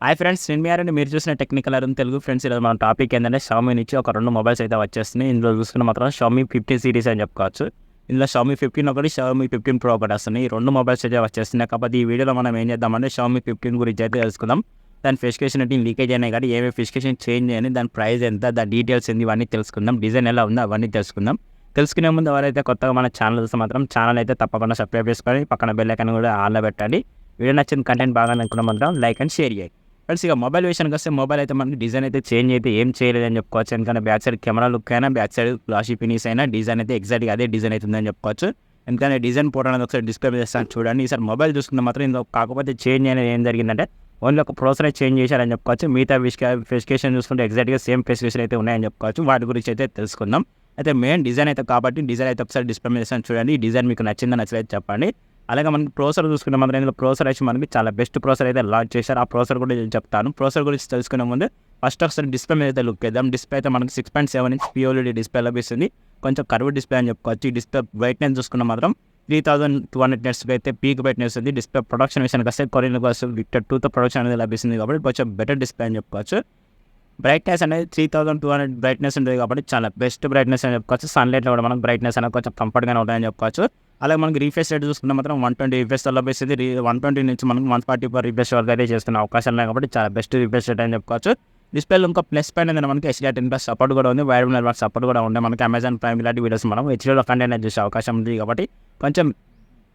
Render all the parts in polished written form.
Hi friends, నేను మీ RMD. మీరు చూసిన టెక్నికల్ అరుణ్ తెలుగు. ఫ్రెండ్స్, ఈరోజు మన టాపిక్ ఏంటంటే Xiaomi నుంచి ఒక 2 మొబైల్స్ అయితే వచ్చేస్తున్నాయి. ఇందులో చూసుకున్న మాత్రం Xiaomi 15 సిరీస్ అని చెప్పుకోవచ్చు. ఇందులో Xiaomi 15 ఒకటి, Xiaomi 15 Pro ఒకటి వస్తున్నాయి. ఈ 2 మొబైల్స్ అయితే వచ్చేస్తున్నాయి. కాబట్టి ఈ వీడియోలో మనం ఏం చేద్దామంటే Xiaomi 15 గురించి అయితే తెలుసుకుందాం. దాని స్పెసిఫికేషన్ ఏంటి, లీకేజ్ అయినాయి కానీ ఏమేమి స్పెసిఫికేషన్ చేంజ్ అయ్యాయి, దాని ప్రైస్ ఎంత, దాని డీటెయిల్స్ ఏంది, ఇవన్నీ తెలుసుకుందాం. డిజైన్ ఎలా ఉందో అవన్నీ తెలుసుకుందాం. తెలుసుకునే ముందు ఎవరైతే కొత్తగా మన ఛానల్ చూస్తే మాత్రం ఛానల్ అయితే తప్పకుండా సబ్స్క్రైబ్ చేసుకొని పక్కన బెల్ ఐకాన్ కూడా ఆన్లో పెట్టండి. వీడియో నచ్చిన కంటెంట్ బాగా అనుకున్న మాత్రం లైక్ అండ్ షేర్ చేయండి. ఫ్రెండ్స్, ఇక మొబైల్ విషయానికి వస్తే మొబైల్ అయితే మనకి డిజైన్ అయితే చేంజ్ అయితే ఏం చేయలేదని చెప్పుకోవచ్చు. ఎందుకంటే బ్యాక్ సైడ్ కెమెరా లుక్ అయినా, బ్యాక్ సైడ్ గ్లాసీ ఫినిష్ అయినా డిజైన్ అయితే ఎగ్జాక్ట్గా అదే డిజైన్ అవుతుందని చెప్పుకోవచ్చు. ఎందుకంటే డిజైన్ ఫోటో అనేది ఒకసారి డిస్ప్లే చేస్తాను చూడండి. ఈసారి మొబైల్ చూసుకుంటే మాత్రం ఇందులో కాకపోతే చేంజ్ అనేది ఏం జరిగిందంటే ఓన్లీ ఒక ప్రాసెసర్ చేంజ్ చేశారని చెప్పుకోవచ్చు. మిగతా స్పెసిఫికేషన్ చూసుకుంటే ఎగ్జాక్ట్గా సేమ్ స్పెసిఫికేషన్ అయితే ఉన్నాయని చెప్పుకోవచ్చు. వాటి గురించి అయితే తెలుసుకుందాం. అయితే మెయిన్ డిజైన్ అయితే కాబట్టి డిజైన్ అయితే ఒకసారి డిస్ప్లే చేస్తాను చూడండి. ఈ డిజైన్ మీకు నచ్చిందా నచ్చలేదు చెప్పండి. అలాగే మనకి ప్రాసెసర్ చూసుకున్న మాత్రం ఇందులో ప్రాసెసర్ వచ్చి మనకి చాలా బెస్ట్ ప్రాసెసర్ అయితే లాంచ్ చేశారు. ఆ ప్రాసెసర్ కూడా నేను చెప్తాను. ప్రాసెసర్ గురించి తెలుసుకునే ముందు ఫస్ట్ ఒకసారి డిస్ప్లే మీద అయితే లుక్ చేద్దాం. డిస్ప్లే అయితే మనకి 6.7 ఇంచ్ POLED డిస్ప్లే లభిస్తుంది. కొంచెం కర్వ్ డిస్ప్లే అని చెప్పుకోవచ్చు. ఈ డిస్ప్లే బ్రైట్నెస్ చూసుకున్న మాత్రం 3200 నెట్స్కి అయితే పీక్ బ్రైట్నెస్ ఉంది. డిస్ప్లే ప్రొడక్షన్ విషయానికి వస్తే కొరియన్ కోసం విక్టర్ 2తో ప్రొడక్షన్ అనేది లభిస్తుంది కాబట్టి కొంచెం బెటర్ డిస్ప్లే అని చెప్పుకోవచ్చు. బ్రైట్నెస్ అనేది 3200 బ్రైట్నెస్ ఉంటుంది కాబట్టి చాలా బెస్ట్ బ్రైట్నెస్ అని చెప్పుకోవచ్చు. సన్లైట్లో కూడా మనకు బ్రైట్నెస్ అనేది కొంచెం కంఫర్ట్గానే ఉంటాయని చెప్పుకోవచ్చు. అలాగే మనకి రీఫ్రెష్ రేట్ చూసుకుంటే మాత్రం 120 రిఫ్రెష్ లభిస్తుంది. 120 నుంచి మనకు 144 రిఫ్రెష్ వరకు అయితే చేసుకునే అవకాశం లేదు కాబట్టి చాలా బెస్ట్ రిఫ్రెష్ రేట్ అని చెప్పుకోవచ్చు. డిస్ప్లేలో ఇంకా ప్లస్ పాయింట్ అనేది మనకి HDR10+ సపోర్ట్ కూడా ఉంది. వైడ్ నెట్వర్క్ సపోర్ట్ కూడా ఉంది. మనకి అమెజాన్ ప్రైమ్ ఇలాంటి వీడియోస్ మనం HDలో కంటెంట్ చూసే అవకాశం ఉంది కాబట్టి కొంచెం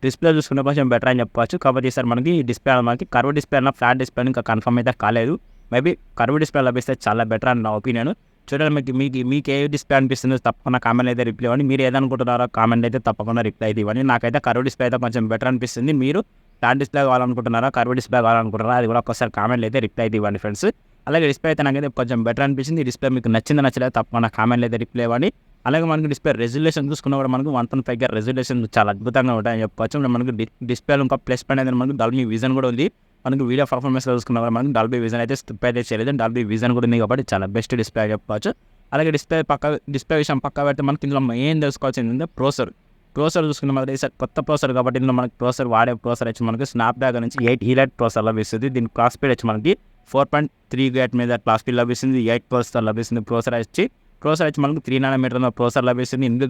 డిస్ప్లే చూసుకుంటే కొంచెం బెటర్ అని చెప్పుకోవచ్చు. కాబట్టి ఈసారి మనకి డిస్ప్లే మనకి కర్వ్ డిస్ప్లే అన్న ఫ్లాట్ డిస్ప్లే ఇంకా కన్ఫర్మ్ అయితే కాలేదు. మేబీ కర్వ్ డిస్ప్లే లభిస్తే చాలా బెటర్ అని నా ఒపీనియన్. చూడండి, మీకు ఏ డిస్ప్లే అనిపిస్తుందో తప్పకుండా కామెంట్ అయితే రిప్లై ఇవ్వండి. మీరు ఏదనుకుంటున్నారో కామెంట్ అయితే తప్పకుండా రిప్లై అయితే ఇవ్వండి. నాకైతే కర్వ్ డిస్ప్లే అయితే కొంచెం బెటర్ అనిపిస్తుంది. మీరు ఫ్లాట్ డిస్ప్లే కావాలనుకుంటున్నారా, కర్వ్ డిస్ప్లే కావాలనుకుంటున్నారా, అది కూడా ఒకసారి కామెంట్ అయితే రిప్లై అయితే ఇవ్వండి ఫ్రెండ్స్. అలాగే డిస్ప్లే అయితే నాకైతే కొంచెం బెటర్ అనిపించింది. ఈ డిస్ప్లే మీకు నచ్చిందో నచ్చలేదు తప్పకుండా కామెంట్ అయితే రిప్లై ఇవ్వండి. అలాగే మనకి డిస్ప్లే రెజల్యూషన్ చూసుకున్నా కూడా మనకు 1.5 రెజల్యూషన్ చాలా అద్భుతంగా ఉంటాయని చెప్పుకోవచ్చు. మనకి డిస్ప్లేలో ఇంకా ప్లస్ పాయింట్ అనేది మనకు డాల్బీ విజన్ కూడా ఉంది. మనకి వీడియో పర్ఫార్మెన్స్ చూసుకున్నా కూడా మనకి డాల్బీ విజన్ అయితే స్కిప్ అయితే చేయలేదు. డాల్బీ విజన్ కూడా ఉంది కాబట్టి చాలా బెస్ట్ డిస్ప్లే అని చెప్పుకోవచ్చు. అలాగే డిస్ప్లే విషయం పక్క పెడితే మనకి ఇందులో ఏం తెలుసుకోవాల్సి ఏంటంటే ప్రోసెసర్ చూసుకున్న మాత్రం ఈసారి కొత్త ప్రోసెసర్ కాబట్టి ఇందులో మనకి వాడే ప్రోసెసర్ వచ్చి మనకి స్నాప్డ్రాగన్ నుంచి 8 హీలైట్ ప్రోసెసర్ లభిస్తుంది. దీని క్లాక్ స్పీడ్ వచ్చి మనకి 4.3 GHz మీద క్లాక్ స్పీడ్ లభిస్తుంది. 8 ప్రోసెసర్ లభిస్తుంది. ప్రోసెసర్ వచ్చి మనకి 3 nm ప్రోసెసర్ లభిస్తుంది. ఇందులో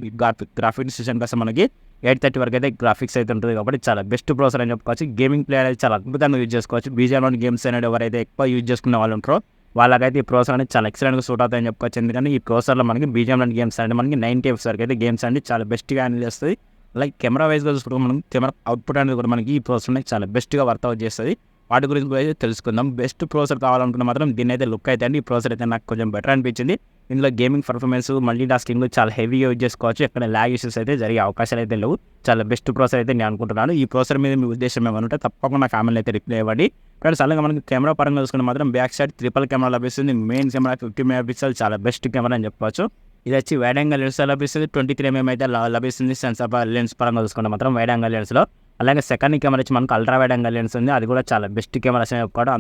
గ్రాఫిక్స్ విషయానికి వస్తే మనకి 830 వరకు అయితే గ్రాఫిక్స్ అయితే ఉంటుంది కాబట్టి చాలా బెస్ట్ ప్రోసెసర్ అని చెప్పుకోవచ్చు. గేమింగ్ ప్లేయర్ అయితే చాలా అద్భుతంగా యూజ్ చేసుకోవచ్చు. బీజేఎంలోని గేమ్స్ అనేది ఎవరైతే ఎక్కువ యూజ్ చేసుకునే వాళ్ళు ఉంటారో వాళ్ళకైతే ఈ ప్రోసెసర్ అనేది చాలా ఎక్సలెంట్గా సూట్ అవుతాయని చెప్పుకోవచ్చు. ఎందుకంటే ఈ ప్రోసెసర్లో మనకి బీజేఎంలోని గేమ్స్ అంటే మనకి 90 FPS వరకు అయితే గేమ్స్ అనేది చాలా బెస్ట్గా హ్యాండిల్ చేస్తుంది. లైక్ కెమెరా వైజ్గా చూసుకుంటే మనం కెమెరా అవుట్పుట్ అనేది కూడా మనకి ఈ ప్రోసెసర్ అనేది చాలా బెస్ట్గా వర్కౌట్ చేస్తుంది. వాటి గురించి కూడా అయితే తెలుసుకుందాం. బెస్ట్ ప్రోసెసర్ కావాలనుకున్న మాత్రం దీని అయితే లుక్ అయితే అండి ఈ ప్రోసెసర్ అయితే నాకు కొంచెం బెటర్ అనిపించింది. ఇందులో గేమింగ్ పర్ఫార్మెన్స్, మల్టీ టాస్కింగ్ చాలా హెవీగా యూజ్ చేసుకోవచ్చు. ఎక్కడ ల్యాగ్ ఇష్యూస్ అయితే జరిగే అవకాశాలు అయితే లేవు. చాలా బెస్ట్ ప్రోసెసర్ అయితే నేను అనుకుంటున్నాను. ఈ ప్రోసెసర్ మీద మీ ఉద్దేశం ఏమైనా ఉంటే తప్పకుండా కామెంట్ అయితే రిప్లై ఇవ్వండి. ఫ్రెండ్స్, అలాగే మనకి కెమెరా పరంగా చూసుకుంటే మాత్రం బ్యాక్ సైడ్ ట్రిపుల్ కెమెరా లభిస్తుంది. మెయిన్ కెమెరా 50 MP చాలా బెస్ట్ కెమెరా అని చెప్పవచ్చు. ఇది వచ్చి వైడ్ యాంగిల్ లెన్స్ లభిస్తుంది. 23 mm అయితే లభిస్తుంది. సెన్సార్ లెన్స్ పరంగా చూసుకుంటే మాత్రం వైడ్ యాంగిల్ లెన్స్లో. అలాగే సెకండ్ కెమెరా వచ్చి మనకు అల్ట్రా వైడ్ యాంగిల్ లెన్స్ ఉంది. అది కూడా చాలా బెస్ట్ కెమెరా అని చెప్పుకోవడం.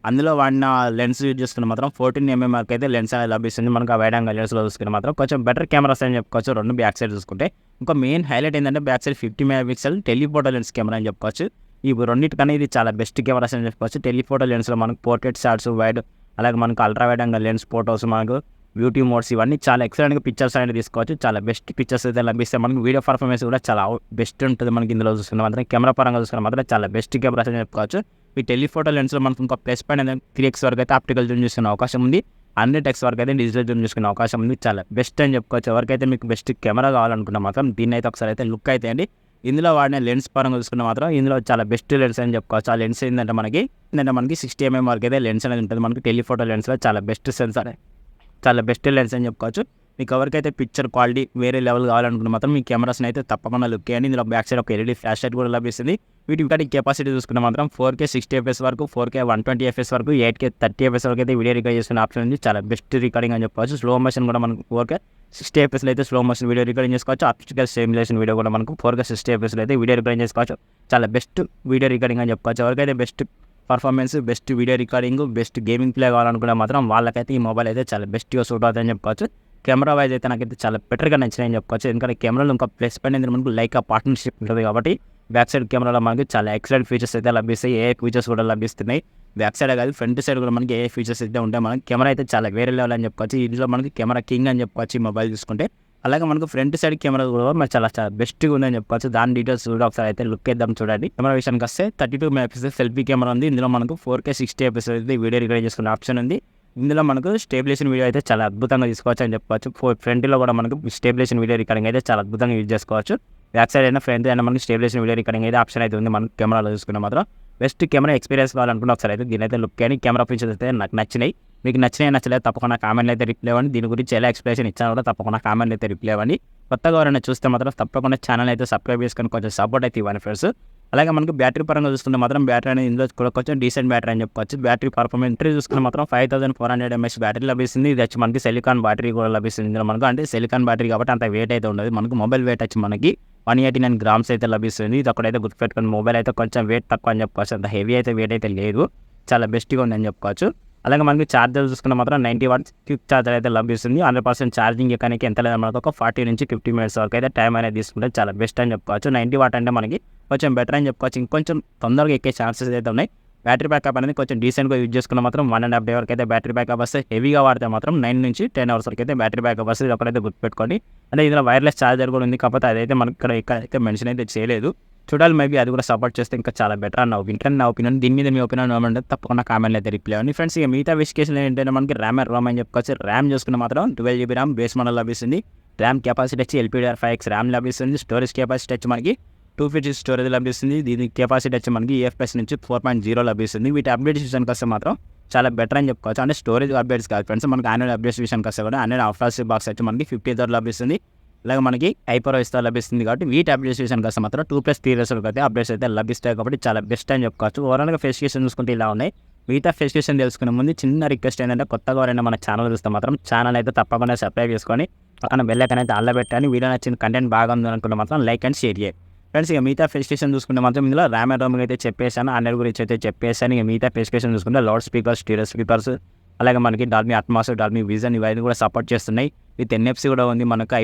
అందులో వాడిన లెన్స్ యూజ్ చేసుకున్న మాత్రం 14 mm వరకు అయితే లెన్స్ అనేది లభిస్తుంది. మనకు ఆ వైడ్ యాంగిల్ లెన్స్లో చూసుకుని మాత్రం కొంచెం బెటర్ కెమెరాస్ అని చెప్పుకోవచ్చు. రెండు బ్యాక్ సైడ్ చూసుకుంటే ఇంకా మెయిన్ హైలైట్ ఏంటంటే back side 50 MP telephoto lens camera అని చెప్పుకోవచ్చు. ఈ రెండింటికన్నా ఇది చాలా బెస్ట్ కెమెరాస్ అని చెప్పుకోవచ్చు. టెలిఫోటో లెన్స్లో మనకు పోర్ట్రేట్ షాట్స్ వైడ్, అలాగే మనకు ultra wide angle lens photos, మనకు బ్యూటీ మోడ్స్ ఇవన్నీ చాలా ఎక్సలెంట్గా పిక్చర్స్ అనేది తీసుకోవచ్చు. చాలా బెస్ట్ పిక్చర్స్ అయితే లభిస్తాయి. మనకి వీడియో పర్ఫార్మెన్స్ కూడా చాలా బెస్ట్ ఉంటుంది. మనకి ఇందులో చూసుకున్న మాత్రం కెమెరా పరంగా చూసుకున్న మాత్రం చాలా బెస్ట్ కెమెరాస్ అని చెప్పుకోవచ్చు. ఈ టెలిఫోటో లెన్స్లో మనకు ఇంకా ప్లస్ పాయింట్ అనేది 3x వరకు అయితే ఆప్టికల్ జూమ్ చేసుకునే అవకాశం ఉంది. 100x వరకు అయితే డిజిటల్ జూమ్ చేసుకునే అవకాశం ఉంది. చాలా బెస్ట్ అని చెప్పుకోవచ్చు. ఎవరికైతే మీకు బెస్ట్ కెమెరా కావాలనుకున్నా మాత్రం దీన్ని అయితే ఒకసారి అయితే లుక్ అయితే అండి. ఇందులో వాడిన లెన్స్ పరంగా చూసుకున్న మాత్రం ఇందులో చాలా బెస్ట్ లెన్స్ అని చెప్పుకోవచ్చు. ఆ లెన్స్ ఏంటంటే మనకి 60 mm వరకు అయితే లెన్స్ అనేది ఉంటుంది. మనకి టెలిఫోటో లెన్స్లో చాలా బెస్ట్ లెన్స్ అని చెప్పుకోవచ్చు. మీకు ఎవరికైతే పిక్చర్ క్వాలిటీ వేరే లెవెల్ కావాలనుకున్న మాత్రం మీ కెమెరాస్ని అయితే తప్పకుండా లుక్ చేయండి. ఇందులో బ్యాక్ సైడ్ ఒక LED ఫ్లాష్ లైట్ కూడా లభిస్తుంది. వీటి కెపాసిటీ చూసుకున్న మాత్రం 4K 60 FPS వరకు, 4K 120 FPS వరకు, 8K 30 FPS వరకు అయితే వీడియో రికార్డ్ చేసుకునే ఆప్షన్ ఉంది. చాలా బెస్ట్ రికార్డింగ్ అని చెప్పుకోవచ్చు. స్లో మోషన్ కూడా మనకు 4K 60 FPS అయితే స్లో మోషన్ వీడియో రికార్డింగ్ చేసుకోవచ్చు. ఆప్టికల్ స్టిమ్యులేషన్ వీడియో కూడా మనకు 4K 60 FPS అయితే వీడియో రికార్డింగ్ చేసుకోవచ్చు. చాలా బెస్ట్ వీడియో రికార్డింగ్ అని చెప్పుకోవచ్చు. ఎవరికైతే best performance, best video recording, best gaming play కావాలనుకునే మాత్రం వాళ్ళకైతే ఈ మొబైల్ అయితే చాలా బెస్ట్గా సూట్ అవుతుందని చెప్పుకోవచ్చు. కెమెరా వైజ్ అయితే నాకైతే చాలా బెటర్గా నచ్చినాయని చెప్పుకోవచ్చు. ఎందుకంటే కెమెరాలో ఇంకా ప్లస్ పాయింట్ మనకు లైక్ పార్ట్నర్షిప్ ఉంటుంది కాబట్టి బ్యాక్ సైడ్ కెమెరాలో మనకి చాలా ఎక్సలెంట్ ఫీచర్స్ అయితే లభిస్తాయి. ఏఐ ఫీచర్స్ కూడా లభిస్తున్నాయి. బ్యాక్ సైడ్ కాదు ఫ్రంట్ సైడ్ కూడా మనకి ఏఐ ఫీచర్స్ అయితే ఉంటాయి. మనకి కెమెరా అయితే చాలా వేరే లెవెల్ అని చెప్పుకోవచ్చు. ఇందులో మనకి కెమెరా కింగ్ అని చెప్పుకోవచ్చు ఈ మొబైల్ చూసుకుంటే. అలాగే మనకు ఫ్రంట్ సైడ్ కెమెరా కూడా మనకి చాలా బెస్ట్గా ఉందని చెప్పుకోవచ్చు. దాని డీటెయిల్స్ కూడా ఒకసారి అయితే లుక్ చేద్దాం చూడండి. కెమెరా విషయానికి వస్తే 32 మెగాపిక్సెల్ సెల్ఫీ కెమెరా ఉంది. ఇందులో మనకు 4K 60 fps అయితే వీడియో రికార్డ్ చేసుకునే ఆప్షన్ ఉంది. ఇందులో మనకు స్టేబిలేషన్ వీడియో అయితే చాలా అద్భుతంగా తీసుకోవచ్చు అని చెప్పుకోవచ్చు. ఫ్రంట్లో కూడా మనకు స్టేబిలేషన్ వీడియో రికార్డింగ్ అయితే చాలా అద్భుతంగా యూజ్ చేసుకోవచ్చు. బ్యాక్ సైడ్ అయినా ఫ్రంట్ అయినా మనకి స్టేబిలేషన్ వీడియో రికార్డింగ్ అయితే ఆప్షన్ అయితే ఉంది. మనకు కెమెరాలో చూసుకున్న మాత్రం బెస్ట్ కెమెరా ఎక్స్పీరియన్స్ కావాలనుకుంటే ఒకసారి అయితే దీని అయితే లుక్ కానీ కెమెరా ఫీచర్స్ అయితే నాకు నచ్చినాయి. మీకు నచ్చలేదు తప్పకుండా కామెంట్లు అయితే రిప్లై ఇవ్వండి. దీని గురించి ఎలా ఎక్స్ప్లెనేషన్ ఇచ్చినా కూడా తప్పకుండా కామెంట్లు అయితే రిప్లై ఇవ్వండి. కొత్తగా ఎవరైనా చూస్తే మాత్రం తప్పకుండా ఛానల్ అయితే సబ్స్క్రైబ్ చేసుకొని కొంచెం సపోర్ట్ అయితే ఇవ్వండి ఫ్రెండ్స్. అలాగే మనకు బ్యాటరీ పరంగా చూసుకుంటే మాత్రం బ్యాటరీ అనేది ఇందులో కూడా కొంచెం డీసెంట్ బ్యాటరీ అని చెప్పుకోవచ్చు. బ్యాటరీ పర్ఫార్మెన్స్ చూసుకుంటే మాత్రం 5400 mAh బ్యాటరీ లభిస్తుంది. ఇది వచ్చి మనకి సిలికాన్ బ్యాటరీ కూడా లభిస్తుంది. ఇందులో మనకు అంటే సిలికాన్ బ్యాటరీ కాబట్టి అంత వెయిట్ అయితే ఉండదు. మనకు మొబైల్ వెయిట్ వచ్చి మనకి 189 grams అయితే లభిస్తుంది. ఇది ఒకటైతే గుర్తుపెట్టుకుని మొబైల్ అయితే కొంచెం వెయిట్ తక్కువ అని చెప్పుకోవచ్చు. అంత హెవీ అయితే వెయిట్ అయితే లేదు. చాలా బెస్ట్గా ఉందని చెప్పుకోవచ్చు. అలాగే మనకి ఛార్జర్ చూసుకున్న మాత్రం 90 watts క్విక్ ఛార్జర్ అయితే లభిస్తుంది. 100% ఛార్జింగ్ ఎక్కడానికి ఎంత లేదు మనకు ఒక 40 నుంచి 50 minutes వరకు అయితే టైం అనేది తీసుకుంటే చాలా బెస్ట్ అని చెప్పుకోవచ్చు. 90 watt అంటే మనకి కొంచెం బెటర్ అని చెప్పుకోవచ్చు. ఇంకొంచెం తొందరగా ఎక్కే ఛాన్సెస్ అయితే ఉన్నాయి. బ్యాటరీ బ్యాకప్ అనేది కొంచెం డీసెంట్గా యూజ్ చేసుకున్న మాత్రం 1.5 day వరకు అయితే బ్యాటరీ బ్యాకప్ వస్తే, హెవీగా వాడితే మాత్రం 9 నుంచి 10 hours వరకు అయితే బ్యాటరీ బ్యాకప్ వస్తుంది. ఇది ఒకటైతే గుర్తుపెట్టుకోండి. అంటే ఇందులో వైర్లెస్ ఛార్జర్ కూడా ఉంది. కాకపోతే అదైతే మనకి ఇక్కడ మెన్షన్ అయితే చేయలేదు. చూడాలి, మేబీ అది కూడా సపోర్ట్ చేస్తే ఇంకా చాలా బెటర్ అన్న నా ఒపీనియన్. దీని మీద మీ ఒపీనియన్ ఏమంటే తప్పకుండా కామెంట్లు అయితే రిప్లై అవ్వండి ఫ్రెండ్స్. ఇక మిగతా విషయం ఏంటంటే మనకి ర్యామ్ అని చెప్పుకోవచ్చు. ర్యామ్ చూసుకున్న మాత్రం 12GB ర్యామ్ బేస్ మోడల్ లభిస్తుంది. ర్యామ్ కెపాసిటీ వచ్చి LPDDR5X ర్యామ్ లభిస్తుంది. స్టోరేజ్ కెపాసిటీ వచ్చి మనకి 250 స్టోరేజ్ లభిస్తుంది. దీని కెపాసిటీ వచ్చి మనకి EF+ నుంచి 4.0 లభిస్తుంది. వీటి అప్డేట్స్ విషయానికి వస్తే మాత్రం చాలా బెటర్ అని చెప్పుకోవచ్చు. అంటే స్టోరేజ్ అప్డేట్స్ కాదు ఫ్రెండ్స్, మనకి యాన్యువల్ అప్డేట్స్ విషయానికి వస్తే కూడా యాన్యువల్ ఆఫ్టర్ బాక్స్ వచ్చి మనకి 50 లభిస్తుంది. అలాగే మనకి HyperOS లభిస్తుంది. కాబట్టి వీటి అప్డేట్స్ విషయానికి వస్తే మాత్రం 2+3 years అయితే అప్డేట్స్ అయితే లభిస్తాయి. కాబట్టి చాలా బెస్ట్ అని చెప్పుకోవచ్చు. ఓవరాల్గా ఫెసిలికేషన్ చూసుకుంటే ఇలా ఉన్నాయి. మిగతా ఫెసిలికేషన్ తెలుసుకునే ముందు చిన్న రిక్వెస్ట్ ఏంటంటే కొత్తగా ఎవరైనా మన ఛానల్ చూస్తే మాత్రం ఛానల్ అయితే తప్పకుండా సబ్స్క్రైబ్ చేసుకొని పక్కన బెల్ ఐకాన్ అయితే ఆల్లో పెట్టండి. వీడియో నచ్చిన కంటెంట్ బాగా ఉంది అనుకుంటే మాత్రం లైక్ అండ్ షేర్ చేయండి ఫ్రెండ్స్. ఇక మిగతా ఫెసిలికేషన్ చూసుకుంటే మాత్రం ఇందులో ర్యామ్ అండ్ రోమ్ అయితే చెప్పేసాను, అన్నర్ గురించి అయితే చెప్పేసాను. ఇక మిగతా ఫెసిలికేషన్ చూసుకుంటే లౌడ్ స్పీకర్స్, స్టీరియో స్పీకర్స్, అలాగే మనకి డాల్మీ అట్మాస్, డాల్మీ విజన్ ఇవన్నీ కూడా సపోర్ట్ చేస్తున్నాయి. విత్ NFC కూడా ఉంది. మనకు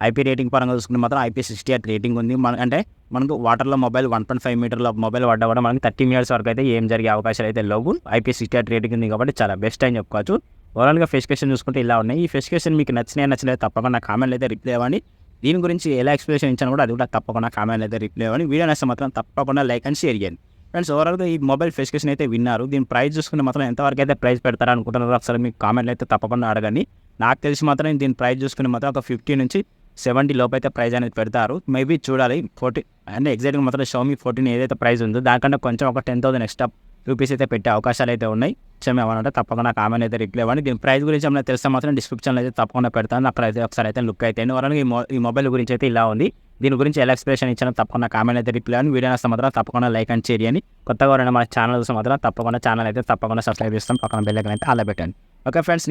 IP రేటింగ్ పరంగా చూసుకుంటే మాత్రం IP68 రేటింగ్ ఉంది. అంటే మనకు వాటర్లో మొబైల్ 1.5 మీటర్ల మొబైల్ పడ్డా కూడా మనకి 30 minutes వరకు అయితే ఏం జరిగే అవకాశాలు అయితే లేవు. IP68 రేటింగ్ ఉంది కాబట్టి చాలా బెస్ట్ అని చెప్పుకోవచ్చు. ఓవరాల్గా ఫెసిలికేషన్ చూసుకుంటే ఇలా ఉన్నాయి. ఈ ఫెసిలికేషన్ మీకు నచ్చలేదు తప్పకుండా కామెంట్లు అయితే రిప్లై ఇవ్వండి. దీని గురించి ఎలా ఎక్స్ప్లెనేషన్ ఇచ్చాను కూడా అది కూడా తప్పకుండా కామెంట్లు అయితే రిప్లై ఇవ్వండి. వీడియో నచ్చితే మాత్రం తప్పకుండా లైక్ అండ్ షేర్ చేయండి ఫ్రెండ్స్. ఓవరాల్గా ఈ మొబైల్ ఫెసిలికేషన్ అయితే విన్నారు. దీని ప్రైస్ చూసుకుంటే మాత్రం ఎంతవరకు అయితే ప్రైస్ పెడతారా అనుకుంటున్నారో ఒకసారి మీకు కామెంట్లు అయితే తప్పకుండా అడగండి. నాకు తెలిసి మాత్రం దీని ప్రైస్ చూసుకుని మాత్రం ఒక 50 నుంచి 70 లోపు అయితే ప్రైస్ అనేది పెడతారు. మేబీ చూడాలి. 40 అంటే ఎగ్జాక్ట్గా మాత్రం Xiaomi 14 ఏదైతే ప్రైస్ ఉందో దానికంటే కొంచెం ఒక 10,000 ఎక్స్ట్రా రూపీస్ అయితే పెట్టే అవకాశాలు అయితే ఉన్నాయి. ఏమన్నా తప్పకుండా కామెంట్ అయితే రిప్లై ఇవ్వండి. దీని ప్రైస్ గురించి ఏమైనా తెలిస్తే మాత్రం డిస్క్రిప్షన్లో అయితే తప్పకుండా పెడతాను. అక్కడ అయితే ఒకసారి అయితే లుక్ అయితే ఓవరాల్గా ఈ మొబైల్ గురించి అయితే ఇలా ఉంది. దీని గురించి ఎలా ఎక్స్ప్లెనేషన్ ఇచ్చానో తప్పకుండా కామెంట్ అయితే రిప్లై ఇవ్వండి. వీడియో నచ్చితే మాత్రం తప్పకుండా లైక్ అండ్ షేర్ చేయండి. కొత్తగా ఎవరైనా మన ఛానల్ చూస్తే మాత్రం తప్పకుండా ఛానల్ అయితే తప్పకుండా సబ్స్క్రైబ్ చేస్తాం. పక్కన బెల్ ఐకాన్ అయితే అలా పెట్టండి. ఓకే ఫ్రెండ్స్,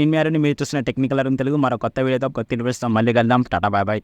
మీరు చూసిన టెక్నికల్ అరుణ్ తెలుగు మరో కొత్త వీడియోతో కొత్త ఇన్ఫర్మేషన్ మళ్ళీ కలుద్దాం. Ta ta, bye bye.